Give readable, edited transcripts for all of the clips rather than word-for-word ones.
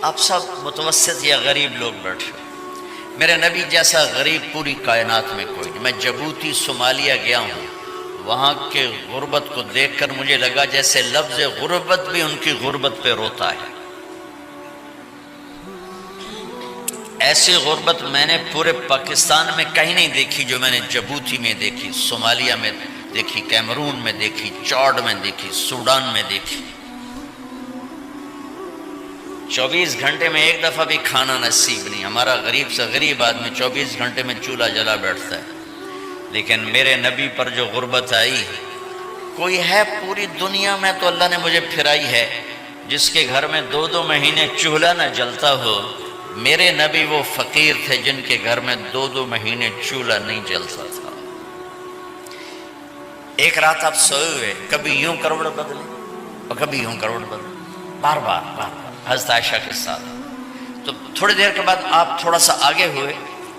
آپ سب متوسط یا غریب لوگ بیٹھے ہو، میرے نبی جیسا غریب پوری کائنات میں کوئی نہیں۔ میں جبوتی صومالیہ گیا ہوں، وہاں کے غربت کو دیکھ کر مجھے لگا جیسے لفظ غربت بھی ان کی غربت پہ روتا ہے۔ ایسی غربت میں نے پورے پاکستان میں کہیں نہیں دیکھی جو میں نے جبوتی میں دیکھی، صومالیہ میں دیکھی، کیمرون میں دیکھی، چاڈ میں دیکھی، سوڈان میں دیکھی۔ 24 گھنٹے میں ایک دفعہ بھی کھانا نصیب نہیں۔ ہمارا غریب سے غریب آدمی 24 گھنٹے میں چولہا جلا بیٹھتا ہے، لیکن میرے نبی پر جو غربت آئی، کوئی ہے پوری دنیا میں تو اللہ نے مجھے پھرائی ہے جس کے گھر میں 2 مہینے چولہا نہ جلتا ہو۔ میرے نبی وہ فقیر تھے جن کے گھر میں 2 مہینے چولہا نہیں جلتا تھا۔ ایک رات آپ سوئے ہوئے، کبھی یوں کروڑ بدلے اور کبھی یوں کروڑ بدلے، بار بار حضرت عائشہ کے ساتھ۔ تو تھوڑی دیر کے بعد آپ تھوڑا سا آگے ہوئے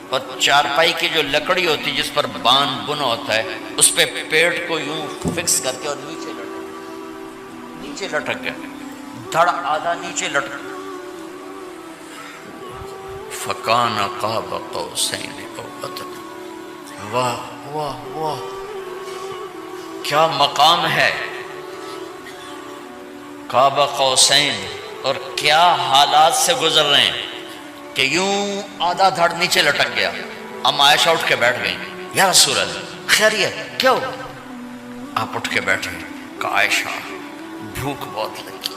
اور چارپائی کی جو لکڑی ہوتی جس پر بان بنا ہوتا ہے، اس پہ پیٹ کو یوں فکس کر کے اور نیچے لٹک گیا، دھڑ آدھا نیچے لٹک۔ فَكَانَ قَابَ قَوْسَيْنِ أَوْ أَدْنَىٰ۔ واہ واہ واہ، کیا مقام ہے قاب قوسین، اور کیا حالات سے گزر رہے ہیں کہ یوں آدھا دھڑ نیچے لٹک گیا۔ ام عائشہ اٹھ کے بیٹھ گئی، یا رسول اللہ خیریت کیوں؟ آپ اٹھ کے بیٹھے کہ عائشہ بھوک بہت لگی،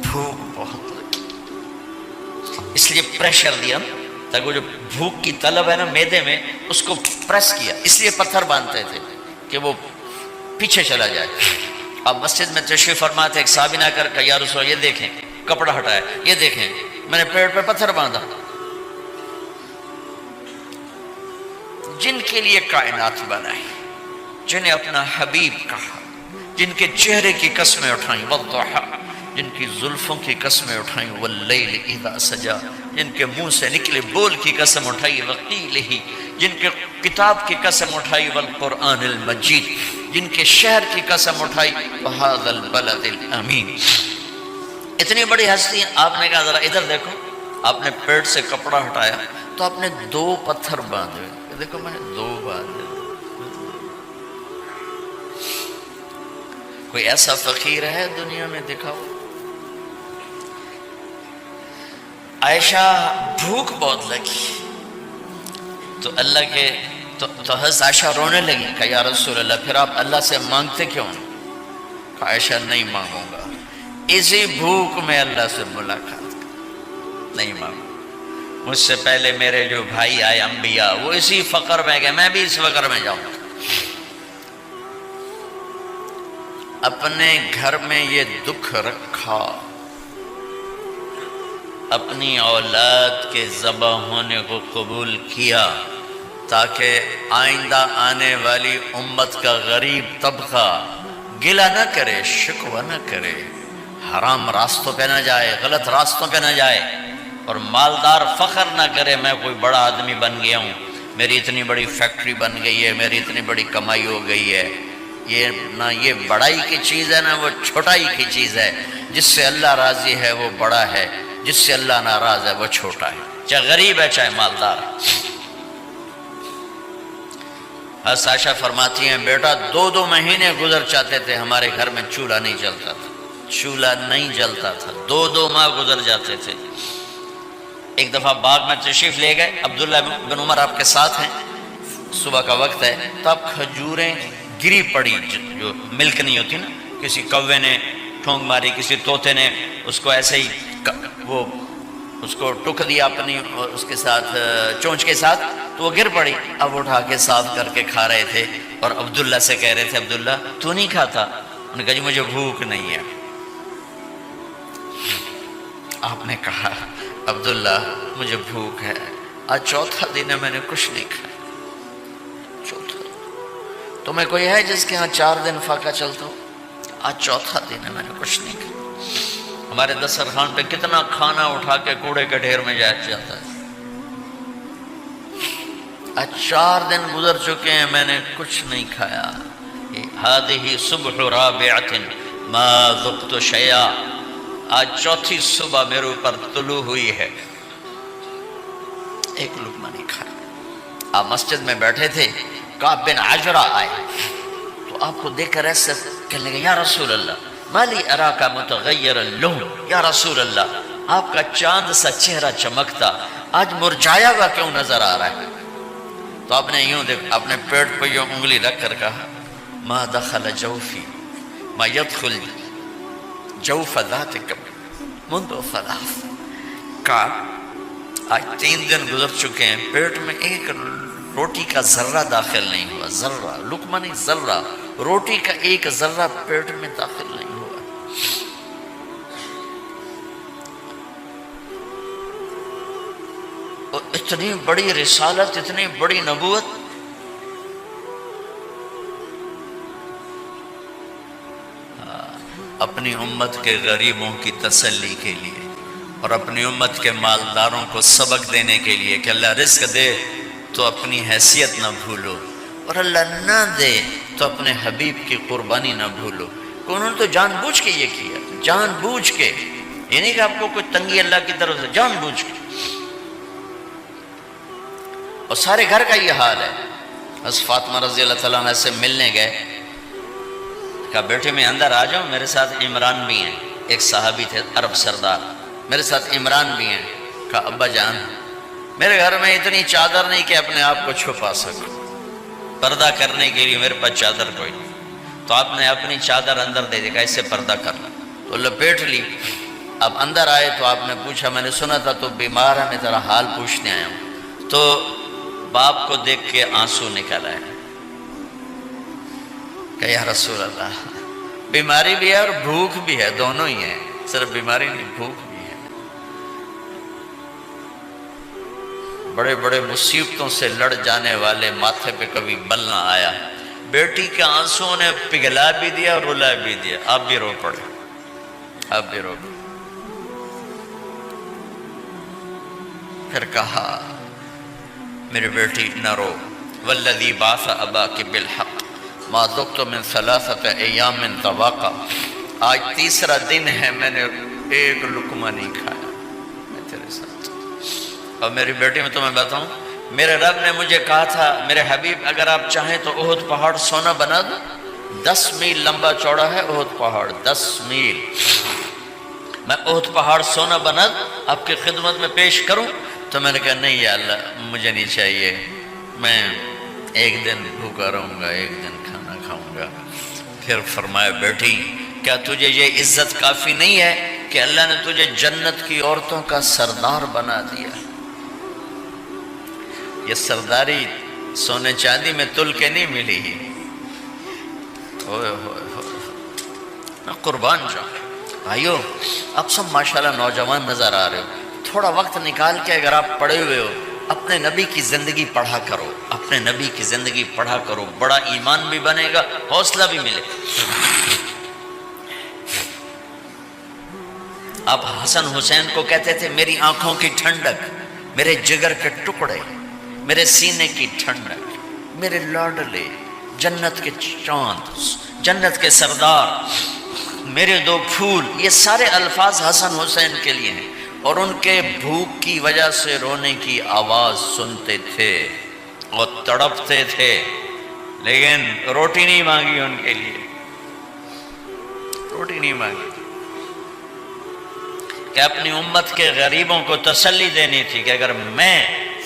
بھوک بہت لگی، اس لیے پریشر دیا تاکہ وہ جو بھوک کی طلب ہے نا میدے میں، اس کو پریس کیا، اس لیے پتھر باندھتے تھے کہ وہ پیچھے چلا جائے۔ اب مسجد میں تشریف فرما تھے، ایک صحابی نے کر یا رسول اللہ یہ دیکھیں، کپڑا ہٹایا، یہ دیکھیں میں نے پیڑ پہ پتھر باندھا۔ جن کے لیے کائنات بنائی، جنہیں اپنا حبیب کہا، جن کے چہرے کی قسمیں اٹھائیں، والضحیٰ، جن کی زلفوں کی قسمیں اٹھائیں، واللیل اذا سجا، جن کے منہ سے نکلے بول کی قسم اٹھائی، وقیلہ، جن کے کتاب کی قسم اٹھائی، والقرآن المجید، جن کے شہر کی قسم اٹھائی، وہذا البلد الامین۔ اتنی بڑی ہستی، آپ نے کہا ذرا ادھر دیکھو، آپ نے پیٹ سے کپڑا ہٹایا تو آپ نے 2 پتھر باندھے، دیکھو میں نے 2 باندھے۔ کوئی ایسا فقیر ہے دنیا میں؟ دکھاؤ۔ عائشہ بھوک بہت لگی تو اللہ کے تو حضرت عائشہ رونے لگی کہ یا رسول اللہ پھر آپ اللہ سے مانگتے کیوں؟ کہ عائشہ نہیں مانگوں گا، اسی بھوک میں اللہ سے ملاقات نہیں مانگوں۔ مجھ سے پہلے میرے جو بھائی آئے انبیاء، وہ اسی فقر میں گئے، میں بھی اس فقر میں جاؤں گا۔ اپنے گھر میں یہ دکھ رکھا، اپنی اولاد کے ذبح ہونے کو قبول کیا تاکہ آئندہ آنے والی امت کا غریب طبقہ گلہ نہ کرے، شکوہ نہ کرے، حرام راستوں پہ نہ جائے، غلط راستوں پہ نہ جائے، اور مالدار فخر نہ کرے میں کوئی بڑا آدمی بن گیا ہوں، میری اتنی بڑی فیکٹری بن گئی ہے، میری اتنی بڑی کمائی ہو گئی ہے۔ یہ نہ یہ بڑائی کی چیز ہے، نہ وہ چھوٹائی کی چیز ہے۔ جس سے اللہ راضی ہے وہ بڑا ہے، جس سے اللہ ناراض ہے وہ چھوٹا ہے، چاہے غریب ہے چاہے مالدار۔ حضرت عائشہ فرماتی ہیں بیٹا 2 مہینے گزر جاتے تھے ہمارے گھر میں چولہا نہیں جلتا تھا، چولہا نہیں جلتا تھا، 2 ماہ گزر جاتے تھے۔ ایک دفعہ باغ میں تشریف لے گئے، عبداللہ بن عمر آپ کے ساتھ ہیں، صبح کا وقت ہے، تب کھجوریں گری پڑی، جو ملک نہیں ہوتی نا، کسی کوے نے ٹھونگ ماری، کسی طوطے نے اس کو ایسے ہی وہ اس کو ٹک دیا اپنی اس کے ساتھ چونچ کے ساتھ، تو وہ گر پڑی۔ اب اٹھا کے صاف کر کے کھا رہے تھے اور عبداللہ سے کہہ رہے تھے عبداللہ تو نہیں کھاتا؟ انہوں نے کہا جی مجھے بھوک نہیں ہے۔ آپ نے کہا عبداللہ مجھے بھوک ہے، آج 4تھا دن ہے میں نے کچھ نہیں کھایا، 4تھا دن۔ تمہیں کوئی ہے جس کے ہاں 4 دن فاقہ چلتا ہو؟ آج 4تھا دن ہے میں نے کچھ نہیں کھایا۔ ہمارے دسترخوان پہ کتنا کھانا اٹھا کے کوڑے کے ڈھیر میں جاتا ہے، آج 4 دن گزر چکے ہیں میں نے کچھ نہیں کھایا۔ هذه صبح رابعة ما ذقت شيئا، آج چوتھی صبح میرے اوپر طلوع ہوئی ہے، ایک لقمہ نہیں کھایا۔ آپ مسجد میں بیٹھے تھے، کعب بن عجرہ آئے تو آپ کو دیکھ کر ایسے کہنے لگے یا رسول اللہ مالی اراکا متغیر اللون، یا رسول اللہ آپ کا چاند سا چہرہ چمکتا آج مرجھایا ہوا کیوں نظر آ رہا ہے؟ تو آپ نے یوں دیکھ اپنے پیٹ پہ یوں انگلی رکھ کر کہا ما دخل جوفی ما يدخل جوف ذاتک منذ ثلاث، کہا آج 3 دن گزر چکے ہیں، پیٹ میں ایک روٹی کا ذرہ داخل نہیں ہوا، ذرہ، لقمہ نہیں ذرہ، روٹی کا ایک ذرہ پیٹ میں داخل نہیں ہوا۔ اور اتنی بڑی رسالت، اتنی بڑی نبوت، اپنی امت کے غریبوں کی تسلی کے لیے اور اپنی امت کے مالداروں کو سبق دینے کے لیے کہ اللہ رزق دے تو اپنی حیثیت نہ بھولو، اور اللہ نہ دے تو اپنے حبیب کی قربانی نہ بھولو۔ انہوں نے تو جان بوجھ کے یہ کیا، جان بوجھ کے، یہ نہیں کہ آپ کو کوئی تنگی اللہ کی طرف سے، جان بوجھ کے۔ اور سارے گھر کا یہ حال ہے۔ حضرت فاطمہ رضی اللہ تعالیٰ عنہ سے ملنے گئے، کہا بیٹے میں اندر آ جاؤں، میرے ساتھ عمران بھی ہیں، ایک صحابی تھے عرب سردار، میرے ساتھ عمران بھی ہیں۔ کہا ابا جان میرے گھر میں اتنی چادر نہیں کہ اپنے آپ کو چھپا سکوں، پردہ کرنے کے لیے میرے پاس چادر کوئی نہیں، تو آپ نے اپنی چادر اندر دے دی، کہا اس سے پردہ کرنا، تو لپیٹ لی۔ اب اندر آئے تو آپ نے پوچھا میں نے سنا تھا تو بیمار ہے، میں تیرا حال پوچھنے آیا ہوں۔ تو باپ کو دیکھ کے آنسو نکل آئے کہ یا رسول اللہ بیماری بھی ہے اور بھوک بھی ہے، دونوں ہی ہیں، صرف بیماری نہیں بھوک بھی ہے۔ بڑے بڑے مصیبتوں سے لڑ جانے والے ماتھے پہ کبھی بل نہ آیا، بیٹی کے آنسوں نے پگھلا بھی دیا اور رلا بھی دیا، آپ بھی رو پڑے، آپ بھی رو پڑے۔ پھر کہا میری بیٹی نہ رو، والذی بعث اباک بالحق ما دقت من 3 ایام طواقا، آج 3 دن ہے میں نے ایک لقمہ نہیں کھایا، میں تیرے ساتھ۔ اور میری بیٹی میں تمہیں بتاؤں، میرے رب نے مجھے کہا تھا میرے حبیب اگر آپ چاہیں تو احد پہاڑ سونا بنا دو، 10 میل لمبا چوڑا ہے احد پہاڑ، 10 میل، میں احد پہاڑ سونا بنا دوں آپ کی خدمت میں پیش کروں؟ تو میں نے کہا نہیں یا اللہ مجھے نہیں چاہیے، میں ایک دن بھوکا رہوں گا، ایک دن کھانا کھاؤں گا۔ پھر فرمایا بیٹی کیا تجھے یہ عزت کافی نہیں ہے کہ اللہ نے تجھے جنت کی عورتوں کا سردار بنا دیا؟ یہ سرداری سونے چاندی میں تل کے نہیں ملی، ہوئے ہوئے ہوئے، میں قربان جاؤں۔ بھائیو آپ سب ماشاءاللہ نوجوان نظر آ رہے ہو، تھوڑا وقت نکال کے اگر آپ پڑھے ہوئے ہو اپنے نبی کی زندگی پڑھا کرو، اپنے نبی کی زندگی پڑھا کرو، بڑا ایمان بھی بنے گا، حوصلہ بھی ملے۔ آپ حسن حسین کو کہتے تھے میری آنکھوں کی ٹھنڈک، میرے جگر کے ٹکڑے، میرے سینے کی ٹھنڈک، میرے لاڈلے، جنت کے چاند، جنت کے سردار، میرے 2 پھول، یہ سارے الفاظ حسن حسین کے لیے ہیں۔ اور ان کے بھوک کی وجہ سے رونے کی آواز سنتے تھے اور تڑپتے تھے، لیکن روٹی نہیں مانگی ان کے لیے، روٹی نہیں مانگی، کہ اپنی امت کے غریبوں کو تسلی دینی تھی کہ اگر میں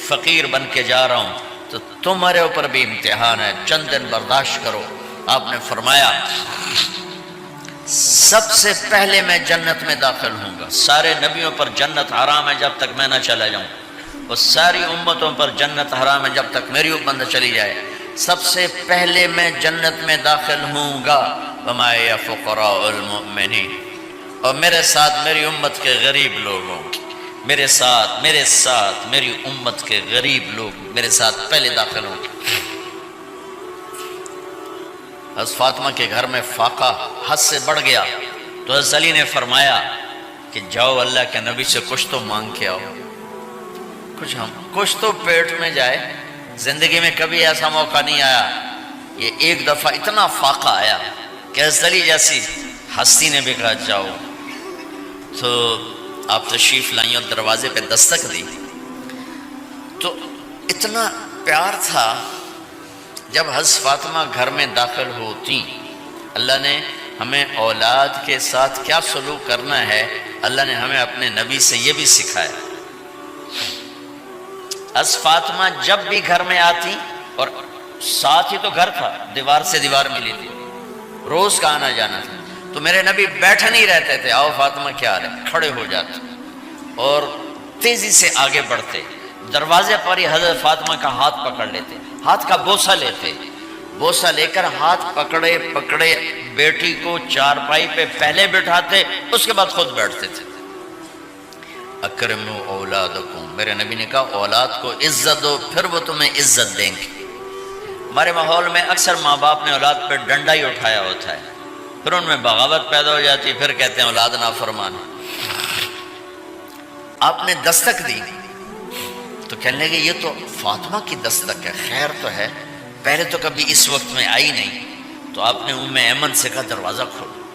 فقیر بن کے جا رہا ہوں تو تمہارے اوپر بھی امتحان ہے، چند دن برداشت کرو۔ آپ نے فرمایا سب سے پہلے میں جنت میں داخل ہوں گا، سارے نبیوں پر جنت حرام ہے جب تک میں نہ چلا جاؤں، اور ساری امتوں پر جنت حرام ہے جب تک میری امت نہ چلی جائے، سب سے پہلے میں جنت میں داخل ہوں گا۔ وما یا فقراء المؤمنین، اور میرے ساتھ میری امت کے غریب لوگوں، میرے ساتھ میری امت کے غریب لوگ میرے ساتھ پہلے داخل ہوں گے۔ حضرت فاطمہ کے گھر میں فاقہ حد سے بڑھ گیا تو حضرت علی نے فرمایا کہ جاؤ اللہ کے نبی سے کچھ تو مانگ کے آؤ، کچھ تو پیٹ میں جائے۔ زندگی میں کبھی ایسا موقع نہیں آیا، یہ ایک دفعہ اتنا فاقہ آیا کہ حضرت علی جیسی ہستی نے بھی کہا جاؤ۔ تو آپ تشریف لائیں اور دروازے پہ دستک دی تو اتنا پیار تھا. جب حضرت فاطمہ گھر میں داخل ہوتی، اللہ نے ہمیں اولاد کے ساتھ کیا سلوک کرنا ہے اللہ نے ہمیں اپنے نبی سے یہ بھی سکھایا. حضرت فاطمہ جب بھی گھر میں آتی، اور ساتھ ہی تو گھر تھا، دیوار سے دیوار ملی تھی، روز کا آنا جانا تھا، تو میرے نبی بیٹھے نہیں رہتے تھے، آؤ فاطمہ کیا حال ہے، کھڑے ہو جاتے اور تیزی سے آگے بڑھتے. دروازے پر ہی حضرت فاطمہ کا ہاتھ پکڑ لیتے، ہاتھ کا بوسہ لیتے، بوسہ لے کر ہاتھ پکڑے پکڑے بیٹی کو چارپائی پہ پہلے بٹھاتے، اس کے بعد خود بیٹھتے تھے. اکرموا اولادکم، میرے نبی نے کہا اولاد کو عزت دو، پھر وہ تمہیں عزت دیں گے. ہمارے ماحول میں اکثر ماں باپ نے اولاد پہ ڈنڈا ہی اٹھایا ہوتا ہے، پھر ان میں بغاوت پیدا ہو جاتی، پھر کہتے ہیں اولاد نافرمان. آپ نے دستک دی تو کہنے لگے یہ تو فاطمہ کی دستک ہے، خیر تو ہے، پہلے تو کبھی اس وقت میں آئی نہیں. تو آپ نے ام ایمن سے کہا دروازہ کھولو.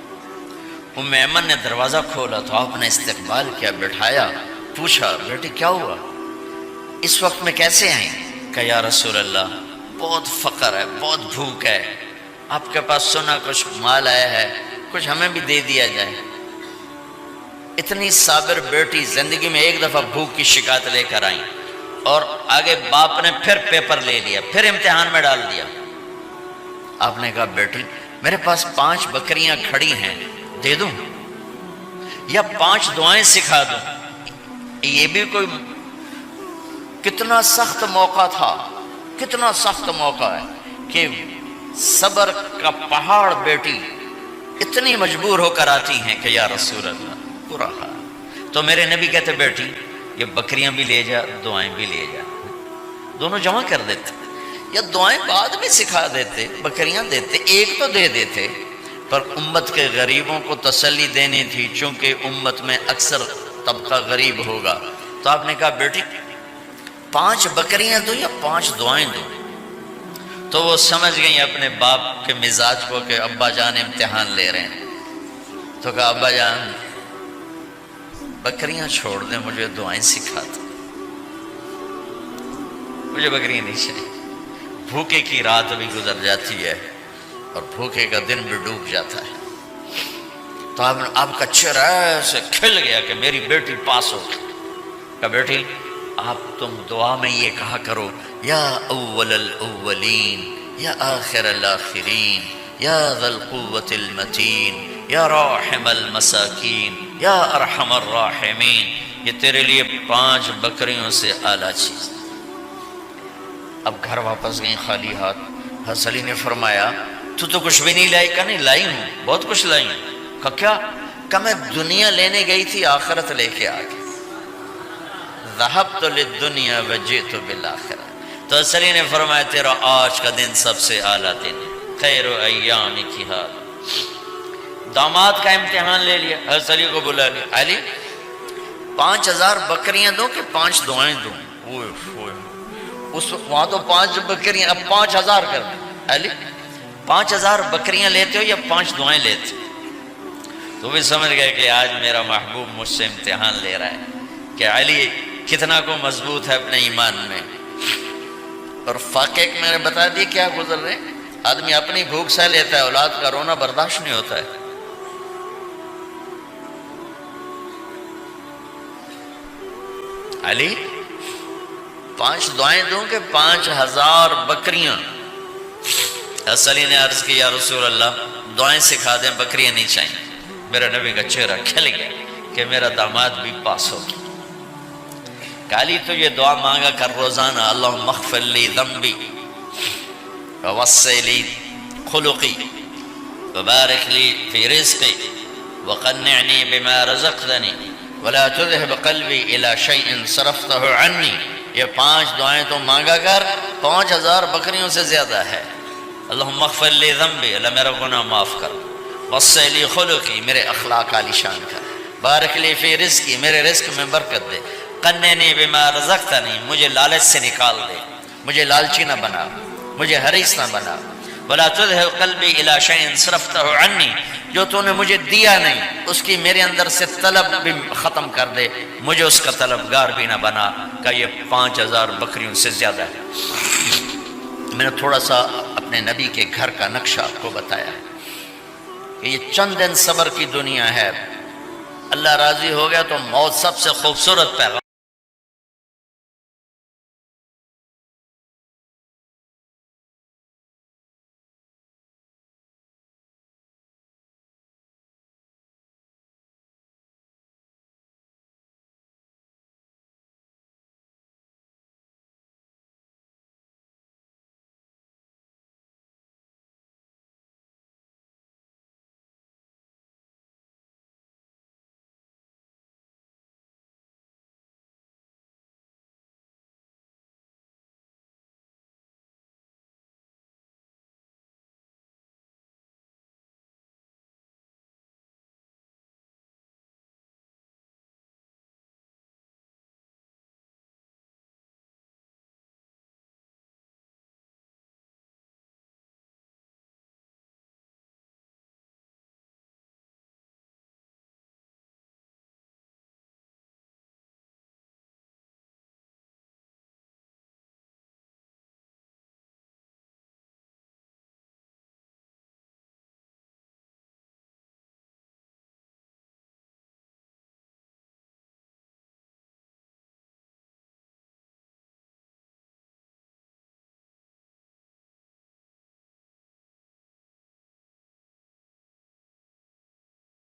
ام ایمن نے دروازہ کھولا تو آپ نے استقبال کیا، بٹھایا، پوچھا بیٹی کیا ہوا، اس وقت میں کیسے آئیں؟ کہا یا رسول اللہ بہت فقر ہے، بہت بھوک ہے، آپ کے پاس سنا کچھ مال آیا ہے، کچھ ہمیں بھی دے دیا جائے. اتنی صابر بیٹی زندگی میں ایک دفعہ بھوک کی شکایت لے کر آئیں، اور آگے باپ نے پھر پیپر لے لیا، پھر امتحان میں ڈال دیا. آپ نے کہا بیٹی میرے پاس 5 بکریاں کھڑی ہیں، دے دوں یا 5 دعائیں سکھا دوں؟ یہ بھی کوئی کتنا سخت موقع تھا، کتنا سخت موقع ہے کہ صبر کا پہاڑ بیٹی اتنی مجبور ہو کر آتی ہیں کہ یا رسول اللہ برا حال. تو میرے نبی کہتے بیٹی یہ بکریاں بھی لے جا، دعائیں بھی لے جا، دونوں جمع کر دیتے، یا دعائیں بعد میں سکھا دیتے، بکریاں دیتے، ایک تو دے دیتے. پر امت کے غریبوں کو تسلی دینی تھی، چونکہ امت میں اکثر طبقہ غریب ہوگا. تو آپ نے کہا بیٹی 5 بکریاں دوں یا 5 دعائیں دوں؟ تو وہ سمجھ گئیں اپنے باپ کے مزاج کو کہ ابا جان امتحان لے رہے ہیں. تو کہا ابا جان بکریاں چھوڑ دیں، مجھے دعائیں سکھا دیں، مجھے بکریاں نہیں چاہیے. بھوکے کی رات بھی گزر جاتی ہے اور بھوکے کا دن بھی ڈوب جاتا ہے. تو آپ کا چہرہ ایسے کھل گیا کہ میری بیٹی پاس ہو گئی. کہ بیٹی آپ تم دعا میں یہ کہا کرو یا اول الاولین یا آخر الاخرین یا ذا القوة المتین یا راحم المساکین یا ارحم الراحمین. یہ تیرے لیے 5 بکریوں سے اعلیٰ چیز. اب گھر واپس گئیں خالی ہاتھ. حضرت علی نے فرمایا تو کچھ بھی نہیں لائی؟ کہا نہیں لائی ہوں، بہت کچھ لائی ہوں. کہا کیا؟ کہا میں دنیا لینے گئی تھی، آخرت لے کے آ گئی. ذہبت للدنیا وجئت بالآخرہ. تو حضرت علی نے فرمایا تیرا آج کا دن سب سے اعلیٰ دن، خیر ایامک ھذا. داماد کا امتحان لے لیا، حضرت علی کو بلا لیا. علی 5000 بکریاں دوں کہ 5 دعائیں دوں؟ اس وہاں تو 5 بکریاں، اب 5000 کر دیں. علی 5000 بکریاں لیتے ہو یا 5 دعائیں لیتے؟ تو بھی سمجھ گئے کہ آج میرا محبوب مجھ سے امتحان لے رہا ہے کہ علی کتنا کو مضبوط ہے اپنے ایمان میں. اور واقعے میں نے بتا دی کیا گزر رہے. آدمی اپنی بھوک سہ لیتا ہے، اولاد کا رونا برداشت نہیں ہوتا ہے. علی 5 دعائیں دوں کہ 5000 بکریاں؟ حضرت علی نے عرض کی یا رسول اللہ دعائیں سکھا دیں، بکریاں نہیں چاہیے. میرا نبی کا چہرہ کھل گیا کہ میرا داماد بھی پاس ہو گیا. علی تو یہ دعا مانگا کر روزانہ، اللہم اغفر لی ذنبی ووسع لی خلقی وبارک لی فی رزقی وقنعنی بما رزقتنی ولا تذهب قلبی الی شیء صرفتہ عنی. یہ 5 دعائیں تو مانگا کر، 5000 بکریوں سے زیادہ ہے. اللہم اغفر لی ذنبی، اللہ میرا گناہ معاف کر. وسع لی خلقی، میرے اخلاق عالی شان کر. بارک لی فی رزقی، میرے رزق میں برکت دے. قنعنی بما رزقتنی، مجھے لالچ سے نکال دے، مجھے لالچی نہ بنا، مجھے حریص نہ بنا. ولا تذهب قلبی الی شیء صرفتہ عنی، جو تو نے مجھے دیا نہیں اس کی میرے اندر سے طلب بھی ختم کر دے، مجھے اس کا طلبگار بھی نہ بنا کہ یہ 5000 بکریوں سے زیادہ ہے۔ میں نے تھوڑا سا اپنے نبی کے گھر کا نقشہ آپ کو بتایا کہ یہ چند دن صبر کی دنیا ہے، اللہ راضی ہو گیا تو موت سب سے خوبصورت پیغام